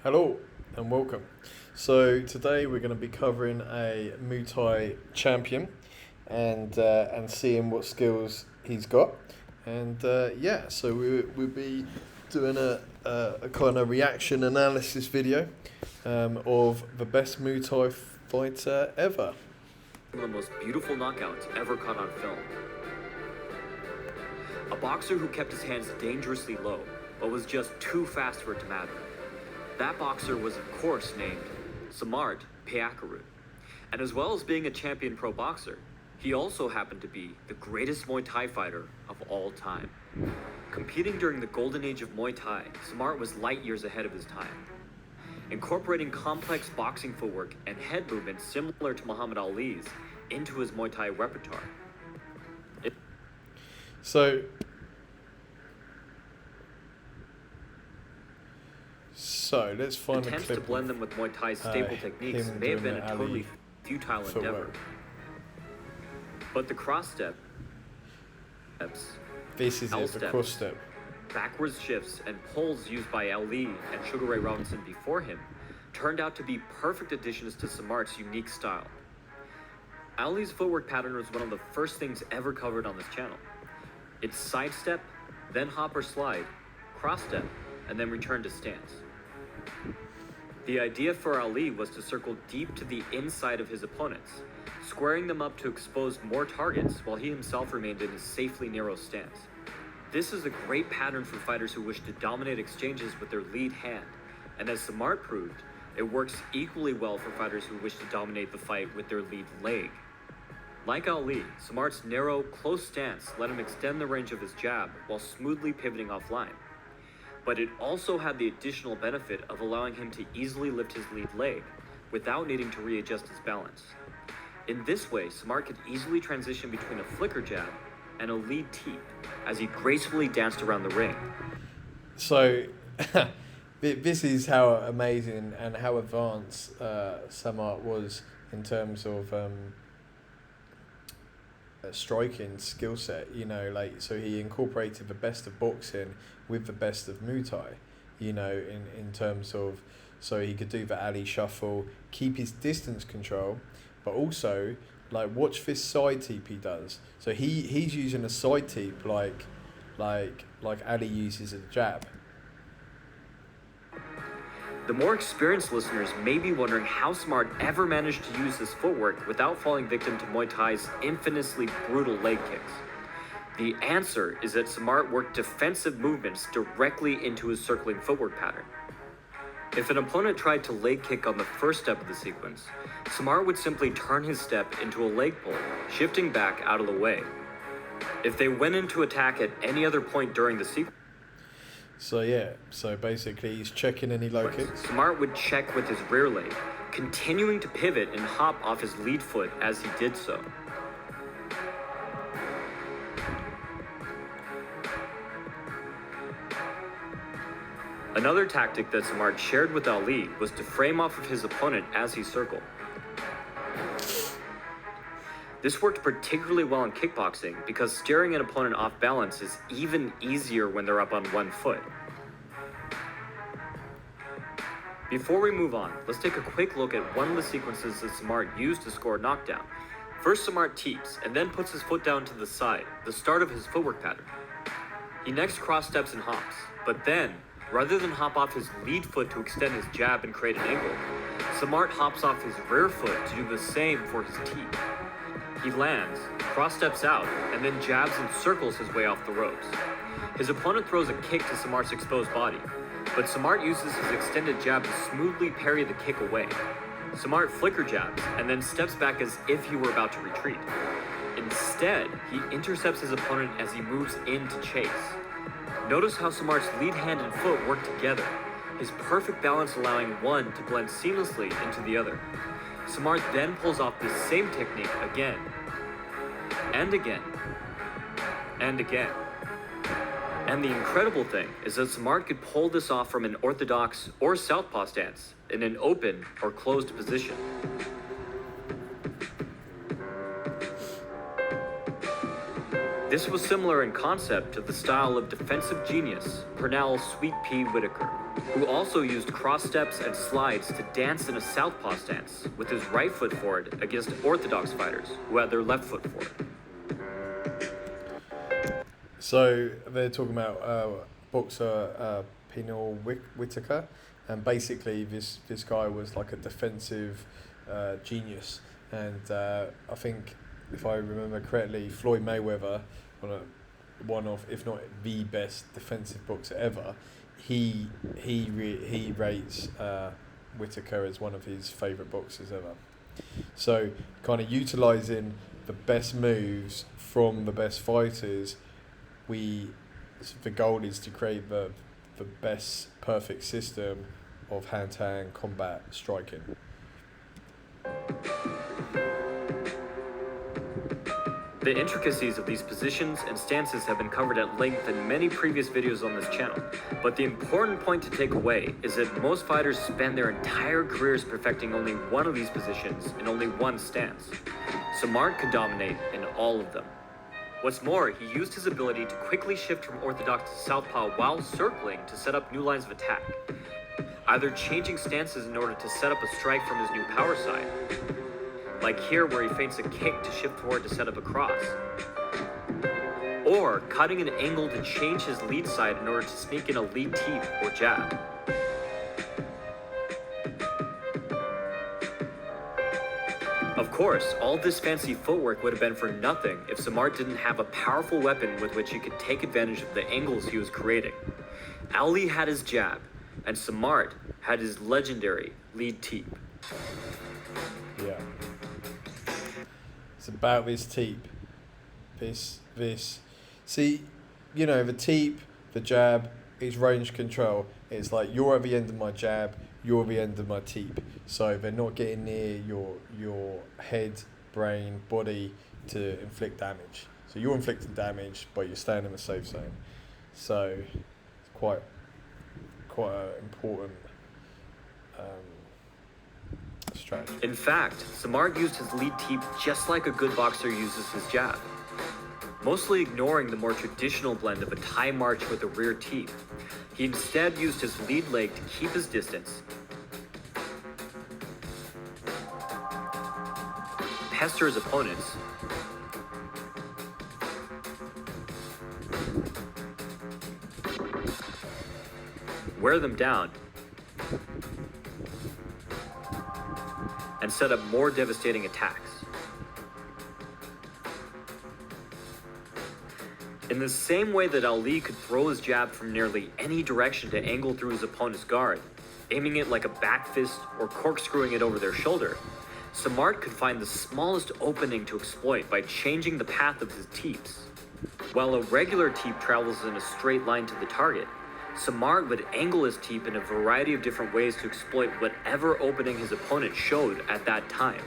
Hello and welcome. So today we're going to be covering a Muay Thai champion and seeing what skills he's got. And so we'll be doing a kind of reaction analysis video of the best Muay Thai fighter ever. One of the most beautiful knockouts ever caught on film. A boxer who kept his hands dangerously low, but was just too fast for it to matter. That boxer was, of course, named Samart Payakaroon. And as well as being a champion pro boxer, he also happened to be the greatest Muay Thai fighter of all time. Competing during the golden age of Muay Thai, Samart was light years ahead of his time. Incorporating complex boxing footwork and head movements similar to Muhammad Ali's into his Muay Thai repertoire. So let's find attempts to blend them with Muay Thai's staple techniques may have been a totally futile endeavor. But the cross steps, this is the cross step, backwards shifts and pulls used by Ali and Sugar Ray Robinson before him turned out to be perfect additions to Samart's unique style. Ali's footwork pattern was one of the first things ever covered on this channel. It's side step, then hop or slide, cross step, and then return to stance. The idea for Ali was to circle deep to the inside of his opponents, squaring them up to expose more targets while he himself remained in his safely narrow stance. This is a great pattern for fighters who wish to dominate exchanges with their lead hand, and as Samart proved, it works equally well for fighters who wish to dominate the fight with their lead leg. Like Ali, Samart's narrow, close stance let him extend the range of his jab while smoothly pivoting offline. But it also had the additional benefit of allowing him to easily lift his lead leg without needing to readjust his balance. In this way, Samart could easily transition between a flicker jab and a lead teep as he gracefully danced around the ring. So this is how amazing and how advanced Samart was in terms of striking skill set, so he incorporated the best of boxing with the best of Muay Thai, in terms of, so he could do the Ali shuffle, keep his distance control, but also watch this side teep he does. So he's using a side teep like Ali uses a jab. The more experienced listeners may be wondering how Samart ever managed to use his footwork without falling victim to Muay Thai's infamously brutal leg kicks. The answer is that Samart worked defensive movements directly into his circling footwork pattern. If an opponent tried to leg kick on the first step of the sequence, Samart would simply turn his step into a leg pull, shifting back out of the way. If they went into attack at any other point during the sequence, so basically he's checking any low kicks. Samart would check with his rear leg, continuing to pivot and hop off his lead foot as he did so. Another tactic that Samart shared with Ali was to frame off of his opponent as he circled. This worked particularly well in kickboxing because steering an opponent off balance is even easier when they're up on one foot. Before we move on, let's take a quick look at one of the sequences that Samart used to score a knockdown. First, Samart teeps and then puts his foot down to the side, the start of his footwork pattern. He next cross steps and hops, but then, rather than hop off his lead foot to extend his jab and create an angle, Samart hops off his rear foot to do the same for his teep. He lands, cross steps out, and then jabs and circles his way off the ropes. His opponent throws a kick to Samart's exposed body, but Samart uses his extended jab to smoothly parry the kick away. Samart flicker jabs and then steps back as if he were about to retreat. Instead, he intercepts his opponent as he moves in to chase. Notice how Samart's lead hand and foot work together, his perfect balance allowing one to blend seamlessly into the other. Samart then pulls off this same technique again, and again, and again. And the incredible thing is that Samart could pull this off from an orthodox or southpaw stance in an open or closed position. This was similar in concept to the style of defensive genius Pernell Sweet Pea Whitaker. who also used cross steps and slides to dance in a southpaw stance with his right foot forward against orthodox fighters who had their left foot forward. So they're talking about boxer Pino Whitaker, and basically this guy was like a defensive genius, and I think if I remember correctly, Floyd Mayweather, one of if not the best defensive boxer ever, he rates Whitaker as one of his favourite boxers ever. So kind of utilising the best moves from the best fighters, the goal is to create the best perfect system of hand-to-hand combat striking. The intricacies of these positions and stances have been covered at length in many previous videos on this channel, but the important point to take away is that most fighters spend their entire careers perfecting only one of these positions in only one stance. Samart could dominate in all of them. What's more, he used his ability to quickly shift from orthodox to southpaw while circling to set up new lines of attack, either changing stances in order to set up a strike from his new power side, like here where he feints a kick to shift forward to set up a cross, or cutting an angle to change his lead side in order to sneak in a lead teep or jab. Of course, all this fancy footwork would have been for nothing if Samart didn't have a powerful weapon with which he could take advantage of the angles he was creating. Ali had his jab, and Samart had his legendary lead teep. Yeah. It's about this teep. This. See, you know, the teep, the jab, is range control. It's like you're at the end of my jab, you're at the end of my teep. So they're not getting near your head, brain, body to inflict damage. So you're inflicting damage, but you're staying in the safe zone. So it's quite an important strategy. In fact, Samart used his lead teep just like a good boxer uses his jab, mostly ignoring the more traditional blend of a Thai march with a rear teep. He instead used his lead leg to keep his distance, pester his opponents, wear them down, and set up more devastating attacks. In the same way that Ali could throw his jab from nearly any direction to angle through his opponent's guard, aiming it like a back fist or corkscrewing it over their shoulder, Samart could find the smallest opening to exploit by changing the path of his teeps. While a regular teep travels in a straight line to the target, Samart would angle his teep in a variety of different ways to exploit whatever opening his opponent showed at that time.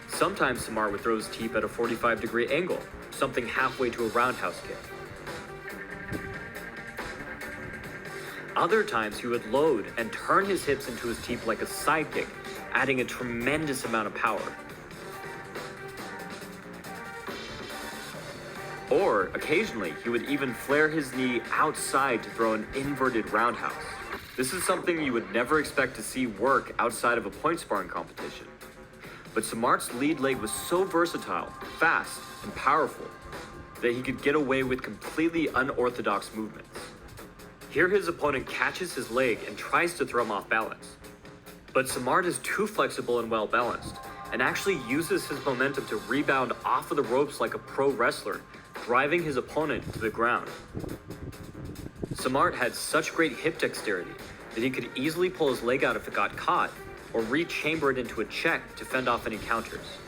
Sometimes Samart would throw his teep at a 45-degree angle, something halfway to a roundhouse kick. Other times he would load and turn his hips into his teep like a sidekick, adding a tremendous amount of power. Or, occasionally, he would even flare his knee outside to throw an inverted roundhouse. This is something you would never expect to see work outside of a point sparring competition. But Samart's lead leg was so versatile, fast, and powerful that he could get away with completely unorthodox movements. Here his opponent catches his leg and tries to throw him off balance. But Samart is too flexible and well balanced, and actually uses his momentum to rebound off of the ropes like a pro wrestler, driving his opponent to the ground. Samart had such great hip dexterity that he could easily pull his leg out if it got caught, or re-chamber it into a check to fend off any counters.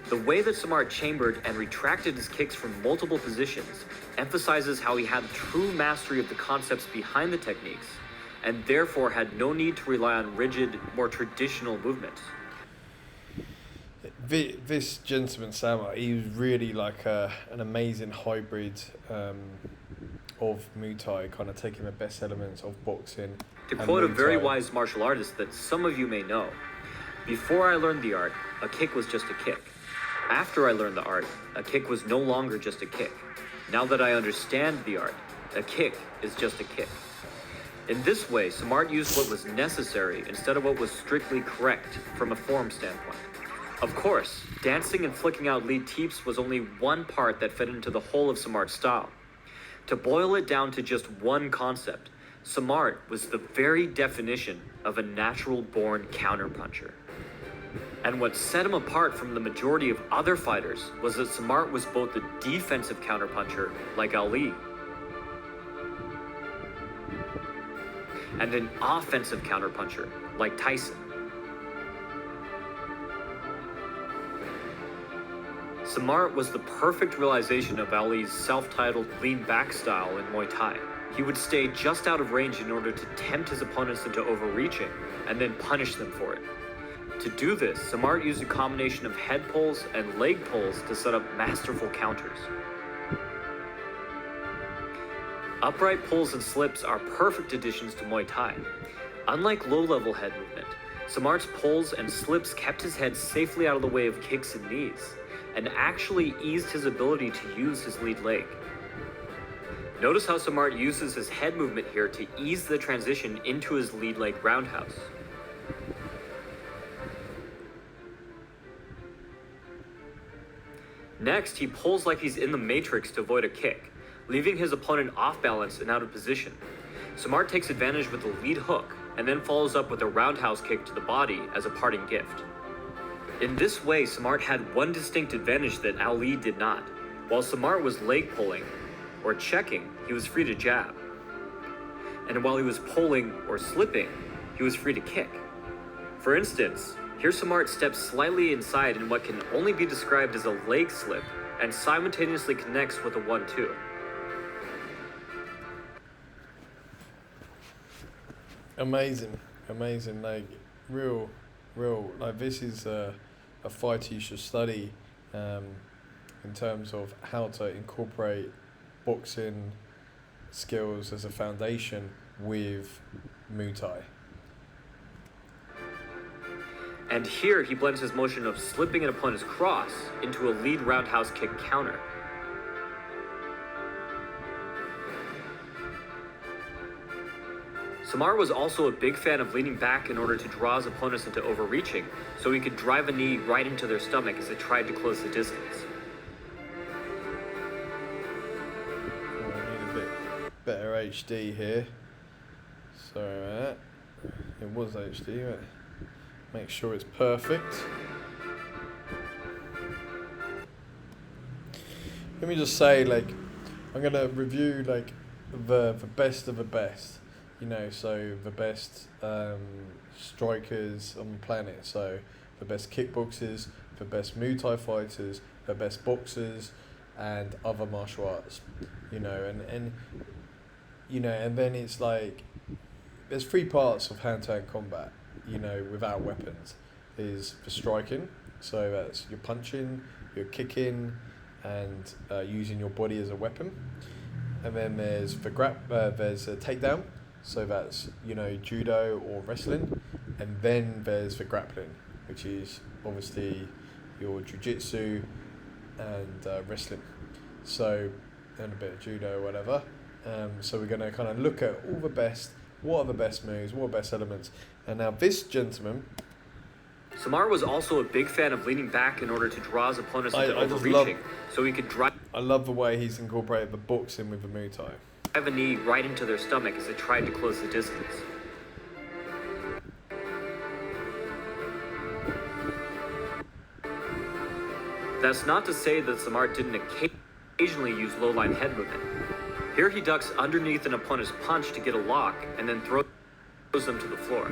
The way that Samart chambered and retracted his kicks from multiple positions emphasizes how he had true mastery of the concepts behind the techniques, and therefore had no need to rely on rigid, more traditional movements. This gentleman, Samart, he was really like an amazing hybrid of Muay Thai, kind of taking the best elements of boxing. To quote a very wise martial artist that some of you may know, "Before I learned the art, a kick was just a kick. After I learned the art, a kick was no longer just a kick. Now that I understand the art, a kick is just a kick." In this way, Samart used what was necessary instead of what was strictly correct from a form standpoint. Of course, dancing and flicking out lead teeps was only one part that fit into the whole of Samart's style. To boil it down to just one concept, Samart was the very definition of a natural-born counterpuncher. And what set him apart from the majority of other fighters was that Samart was both a defensive counterpuncher, like Ali, and an offensive counterpuncher, like Tyson. Samart was the perfect realization of Ali's self-titled lean-back style in Muay Thai. He would stay just out of range in order to tempt his opponents into overreaching, and then punish them for it. To do this, Samart used a combination of head pulls and leg pulls to set up masterful counters. Upright pulls and slips are perfect additions to Muay Thai. Unlike low-level head movement, Samart's pulls and slips kept his head safely out of the way of kicks and knees, and actually eased his ability to use his lead leg. Notice how Samart uses his head movement here to ease the transition into his lead leg roundhouse. Next, he pulls like he's in the Matrix to avoid a kick, leaving his opponent off balance and out of position. Samart takes advantage with the lead hook, and then follows up with a roundhouse kick to the body as a parting gift. In this way, Samart had one distinct advantage that Ali did not. While Samart was leg pulling or checking, he was free to jab. And while he was pulling or slipping, he was free to kick. For instance, here Samart steps slightly inside in what can only be described as a leg slip and simultaneously connects with a 1-2. Amazing, like real, like this is a fighter you should study in terms of how to incorporate boxing skills as a foundation with Muay Thai. And here he blends his motion of slipping an opponent's cross into a lead roundhouse kick counter. Samart was also a big fan of leaning back in order to draw his opponents into overreaching, so he could drive a knee right into their stomach as they tried to close the distance. I need a bit better HD here. Sorry about that. It was HD, but make sure it's perfect. Let me just say, like, I'm gonna review like the best of the best. You know, so the best strikers on the planet. So the best kickboxers, the best Muay Thai fighters, the best boxers, and other martial arts. You know, and you know, and then it's like there's three parts of hand-to-hand combat. You know, without weapons, is the striking. So that's your punching, your kicking, and using your body as a weapon. And then there's there's a takedown. So that's, you know, judo or wrestling. And then there's the grappling, which is obviously your jiu-jitsu and wrestling. So, and a bit of judo or whatever. So we're going to kind of look at all the best, what are the best moves, what are the best elements. And now this gentleman... Samart was also a big fan of leaning back in order to draw his opponents into overreaching, so he could drive... I love the way he's incorporated the boxing with the Muay Thai. Drive a knee right into their stomach as they tried to close the distance. That's not to say that Samart didn't occasionally use low-line head movement. Here he ducks underneath an opponent's punch to get a lock and then throws them to the floor.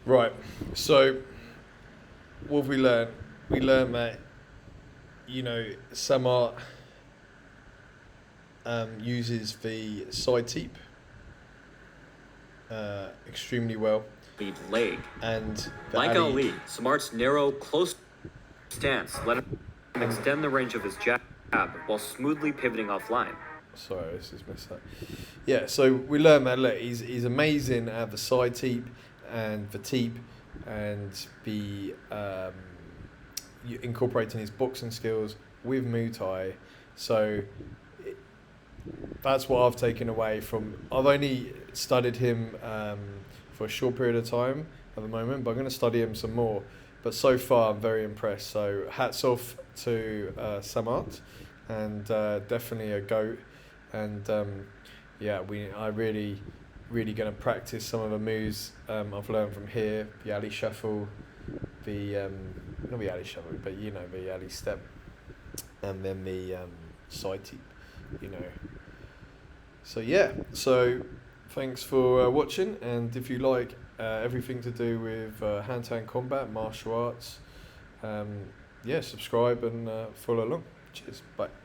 Right, so what have we learned? We learned that, you know, Samart uses the side teep extremely well. Lead leg. And like Ali, Samart's narrow, close stance let him extend the range of his jab while smoothly pivoting offline. Sorry, this is messed up. Yeah, so we learned that, look, he's amazing at the side teep and the teep and the incorporating his boxing skills with Muay Thai. So that's what I've taken away from. I've only studied him for a short period of time at the moment, but I'm going to study him some more. But so far, I'm very impressed. So hats off to Samart, and definitely a GOAT. And I really going to practice some of the moves I've learned from here. The alley shuffle, the not the alley shuffle, but the alley step, and then the side teep. So thanks for watching, and if you like everything to do with hand-to-hand combat, martial arts, subscribe and follow along. Cheers, bye.